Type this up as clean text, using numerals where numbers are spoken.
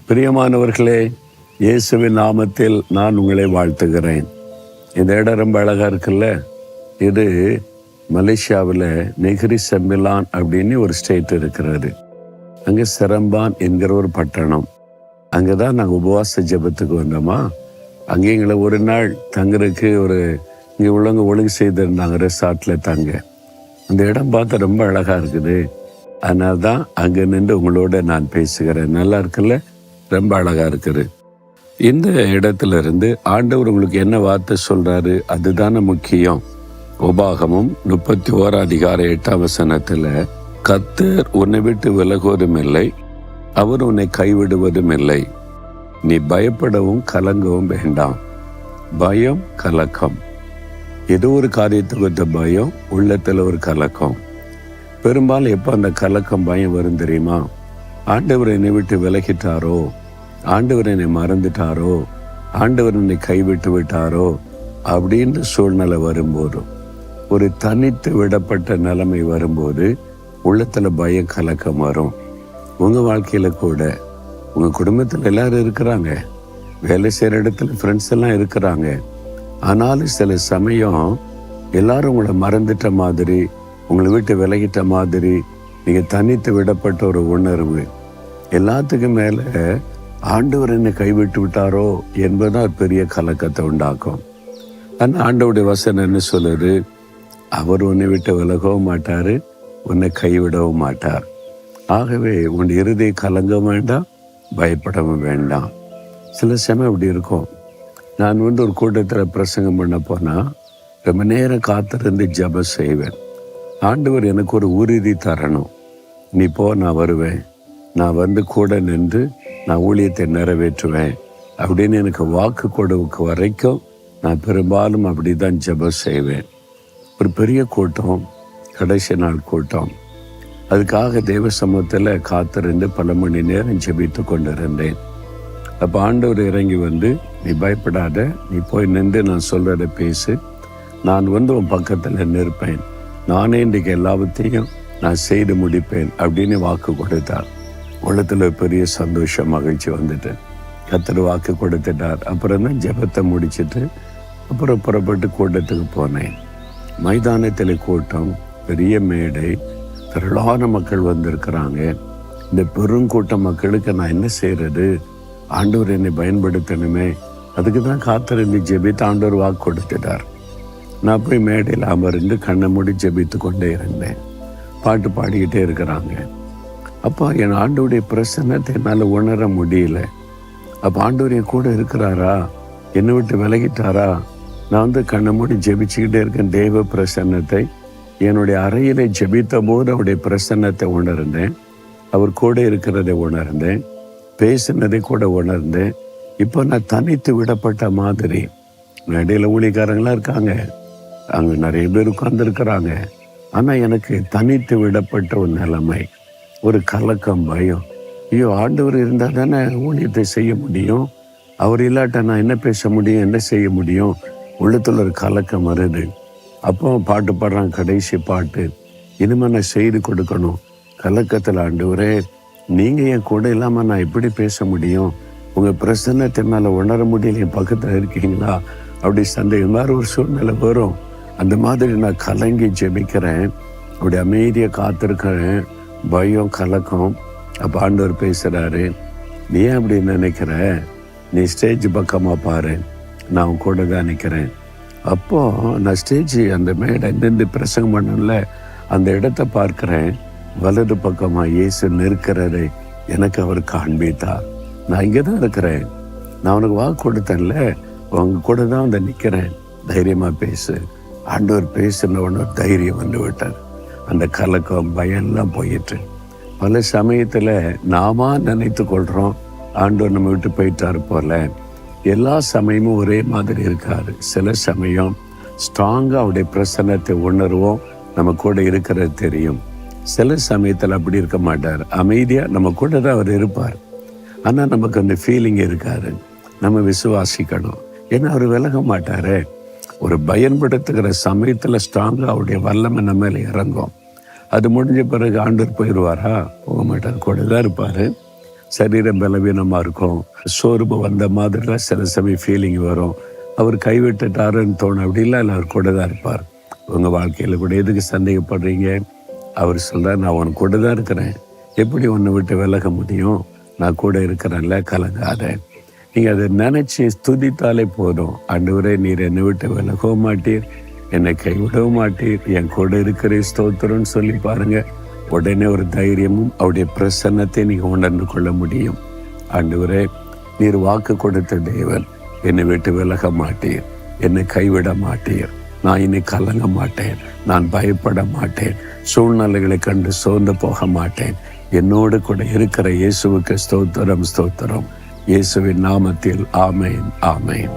பிரியமானவர்களே, இயேசுவின் நாமத்தில் நான் உங்களை வாழ்த்துகிறேன். இந்த இடம் ரொம்ப அழகாக இருக்குல்ல. இது மலேசியாவில் நெகிரி செம்பிலான் அப்படின்னு ஒரு ஸ்டேட் இருக்கிறது. அங்கே செரம்பான் என்கிற ஒரு பட்டணம். அங்கே தான் நாங்கள் உபவாச ஜெபத்துக்கு வந்தோமா. அங்கே எங்களை ஒரு நாள் தங்குறதுக்கு இங்கே உள்ளவங்க ஒழுங்கு செய்திருந்தாங்க ரெசார்ட்டில் தங்க. அந்த இடம் பார்த்து ரொம்ப அழகாக இருக்குது. அதனால தான் அங்கே நின்று உங்களோட நான் பேசுகிறேன். நல்லா இருக்குல்ல, ரொம்ப அழகாக இருக்குது. இந்த இடத்துல இருந்து ஆண்டவர் உங்களுக்கு என்ன வார்த்தை சொல்கிறாரு அதுதானே முக்கியம். உபாகமும் 31:8 கர்த்தர் உன்னை விட்டு விலகுவதும் இல்லை, அவர் உன்னை கைவிடுவதும் இல்லை. நீ பயப்படவும் கலங்கவும் வேண்டாம். பயம், கலக்கம், ஏதோ ஒரு காரியத்தை குறித்த பயம், உள்ளத்தில் ஒரு கலக்கம். பெரும்பாலும் எப்போ அந்த கலக்கம் பயம் வரும் தெரியுமா? ஆண்டவர் என்னை விட்டு விலகிட்டாரோ, ஆண்டவர் என்னை மறந்துட்டாரோ, ஆண்டவர் என்னை கைவிட்டு விட்டாரோ அப்படின்ற சூழ்நிலை வரும்போதும், ஒரு தனித்து விடப்பட்ட நிலைமை வரும்போது உள்ளத்தில் பயம், கலக்கம் வரும். உங்கள் வாழ்க்கையில் கூட, உங்கள் குடும்பத்தில் எல்லாரும் இருக்கிறாங்க, வேலை செய்கிற இடத்துல ஃப்ரெண்ட்ஸ் எல்லாம் இருக்கிறாங்க. ஆனாலும் சில சமயம் எல்லாரும் உங்களை மறந்துட்ட மாதிரி, உங்களை விட்டு விலகிட்ட மாதிரி, நீங்கள் தனித்து விடப்பட்ட ஒரு உணர்வு. எல்லாத்துக்கும் மேலே ஆண்டவர் என்னை கைவிட்டு விட்டாரோ என்பதுதான் பெரிய கலக்கத்தை உண்டாக்கும். ஆனால் ஆண்டவருடைய வசனம் என்ன சொல்லுது? அவர் உன்னை விட்டு விலகவும் மாட்டார், உன்னை கைவிடவும் மாட்டார். ஆகவே உன் இருதயம் கலங்க வேண்டாம், பயப்படவும் வேண்டாம். சில சமயம் இப்படி இருக்கும். நான் ஒரு கூட்டத்தில் பிரசங்கம் பண்ண போனால் ரொம்ப நேரம் காத்திருந்து ஜெபம் செய்வேன். ஆண்டவர் எனக்கு ஒரு உறுதி தரணும். நீ போ, நான் வருவேன், நான் வந்து கூட நின்று நான் ஊழியத்தை நிறைவேற்றுவேன் அப்படின்னு எனக்கு வாக்கு கொடுக்க வரைக்கும் நான் பெரும்பாலும் அப்படி தான் ஜெபம் செய்வேன். ஒரு பெரிய கூட்டம், கடைசி நாள் கூட்டம், அதுக்காக தேவ சமூகத்தில் காத்திருந்து பல மணி நேரம் ஜெபித்து கொண்டிருந்தேன். அப்போ ஆண்டவர் இறங்கி வந்து, நீ பயப்படாத, நீ போய் நின்று நான் சொல்கிறத பேசு, நான் உன் பக்கத்தில் நிற்பேன், நானே இன்றைக்கு எல்லாவற்றையும் நான் செய்து முடிப்பேன் அப்படின்னு வாக்கு கொடுத்தார். உள்ளத்தில் பெரிய சந்தோஷம், மகிழ்ச்சி வந்துட்டு, கர்த்தர் வாக்கு கொடுத்துட்டார். அப்புறம் தான் ஜெபத்தை முடிச்சுட்டு அப்புறம் புறப்பட்டு கூட்டத்துக்கு போனேன். மைதானத்தில் கூட்டம், பெரிய மேடை, திரளான மக்கள் வந்திருக்கிறாங்க. இந்த பெருங்கூட்ட மக்களுக்கு நான் என்ன செய்கிறது? ஆண்டவர் என்னை பயன்படுத்தணுமே, அதுக்கு தான் காத்திருந்து ஜெபித்து ஆண்டவர் வாக்கு கொடுத்துட்டார். நான் போய் மேடையில் அமர்ந்து கண்ணை மூடி ஜெபித்து கொண்டே இருந்தேன். பாட்டு பாடிக்கிட்டே இருக்கிறாங்க. அப்போ என் ஆண்டவருடைய பிரசன்னத்தை என்னால் உணர முடியல. அப்போ ஆண்டவர் என் கூட இருக்கிறாரா, என்னை விட்டு விலகிட்டாரா? நான் கண்ணை மூடி ஜெபிச்சுக்கிட்டே இருக்கேன். தேவ பிரசன்னத்தை என்னுடைய அறையிலே ஜெபித்த போது அவருடைய பிரசன்னத்தை உணர்ந்தேன், அவர் கூட இருக்கிறதை உணர்ந்தேன், பேசினதை கூட உணர்ந்தேன். இப்போ நான் தனித்து விடப்பட்ட மாதிரி. இடையில ஊழியக்காரங்களாம் இருக்காங்க, அங்கே நிறைய பேர் உட்கார்ந்துருக்கிறாங்க. ஆனால் எனக்கு தனித்து விடப்பட்ட ஒரு நிலைமை, ஒரு கலக்கம், பயம். ஐயோ, ஆண்டவர் இருந்தால் தானே ஊழியத்தை செய்ய முடியும், அவர் இல்லாட்ட நான் என்ன பேச முடியும், என்ன செய்ய முடியும்? உள்ளத்தில் ஒரு கலக்கம் வருது. அப்போ பாட்டு பாடுறான், கடைசி பாட்டு, இனிமேல் நான் செய்து கொடுக்கணும். கலக்கத்தில், ஆண்டவரே நீங்கள் என் கூட இல்லாமல் நான் எப்படி பேச முடியும்? உங்கள் பிரசன்னத்தினால உணர முடியல, என் பக்கத்தில் இருக்கீங்களா? அப்படி சந்தேகம் மாதிரி ஒரு சூழ்நிலை வரும். அந்த மாதிரி நான் கலங்கி ஜெபிக்கிறேன், அப்படி அமைதியாக காத்திருக்கிறேன். பயம், கலக்கம். அப்போ ஆண்டவர் பேசுகிறாரு, நீ ஏன் அப்படி நினைக்கிற? நீ ஸ்டேஜ் பக்கமாக பாரு, நான் கூட தான் நிற்கிறேன். அப்போது நான் ஸ்டேஜ் அந்த மேடை நின்று பிரசங்கம் பண்ணல, அந்த இடத்த பார்க்குறேன். வலது பக்கமாக இயேசு நிற்கிறதை எனக்கு அவர் காண்பித்தார். நான் இங்கே தான் இருக்கிறேன், நான் உனக்கு வாக்கு கொடுத்தேன்ல, உங்க கூட தான் வந்து நிற்கிறேன், தைரியமாக பேசு. ஆண்டவர் பேசினவன தைரியம் வந்து விட்டார். அந்த கலக்கம், பயம் எல்லாம் போயிட்டு. பல சமயத்தில் நாம நினைத்து கொள்கிறோம் ஆண்டவர் நம்ம விட்டு போயிட்டாரு போல. எல்லா சமயமும் ஒரே மாதிரி இருக்காரு. சில சமயம் ஸ்ட்ராங்காக அவருடைய பிரசன்னத்தை உணர்வோம், நம்ம கூட இருக்கிறது தெரியும். சில சமயத்தில் அப்படி இருக்க மாட்டார், அமைதியாக நம்ம கூட தான் அவர் இருப்பார். ஆனால் நமக்கு அந்த ஃபீலிங் இருக்காரு. நம்ம விசுவாசிக்கணும், ஏன்னா அவர் விலக மாட்டார். ஒரு பயன்படுத்துகிற சமயத்தில் ஸ்ட்ராங்காக அவருடைய வல்லமை நம்ம மேலே இறங்கும். அது முடிஞ்ச பிறகு ஆண்டவர் போயிடுவாரா? போக மாட்டார், கூட தான் இருப்பார். சரீரம் பலவீனமாக இருக்கும், சோர்வு வந்த மாதிரிலாம் சில சமயம் ஃபீலிங் வரும். அவர் கைவிட்டுட்டாருன்னு தோணும். அப்படிலாம் இல்லை, அவர் கூட தான் இருப்பார். உங்கள் வாழ்க்கையில் கூட எதுக்கு சந்தேகப்படுறீங்க? அவர் சொல்கிறார், நான் உன் கூட தான் இருக்கிறேன். எப்படி உன்னை விட்டு விலக முடியும்? நான் கூட இருக்கிறேன்ல, கலங்காத. நீங்கள் அதை நினச்சி துதித்தாலே போதும். ஆண்டவரே, நீர் என்னை விட்டு விலகவும் மாட்டீர், என்னை கைவிடவும் மாட்டீர், என் கூட இருக்கிற ஸ்தோத்திரம்னு சொல்லி பாருங்கள். உடனே ஒரு தைரியமும் அவருடைய பிரசன்னத்தை நீங்கள் உணர்ந்து கொள்ள முடியும். ஆண்டவரே, நீர் வாக்கு கொடுத்த தேவன், என்னை விட்டு விலக மாட்டீர், என்னை கைவிட மாட்டீர், நான் இனி கலங்க மாட்டேன், நான் பயப்பட மாட்டேன், சூழ்நிலைகளை கண்டு சோர்ந்து போக மாட்டேன். என்னோடு கூட இருக்கிற இயேசுவுக்கு ஸ்தோத்திரம், ஸ்தோத்திரம். இயேசுவின் நாமத்தில் ஆமேன், ஆமேன்.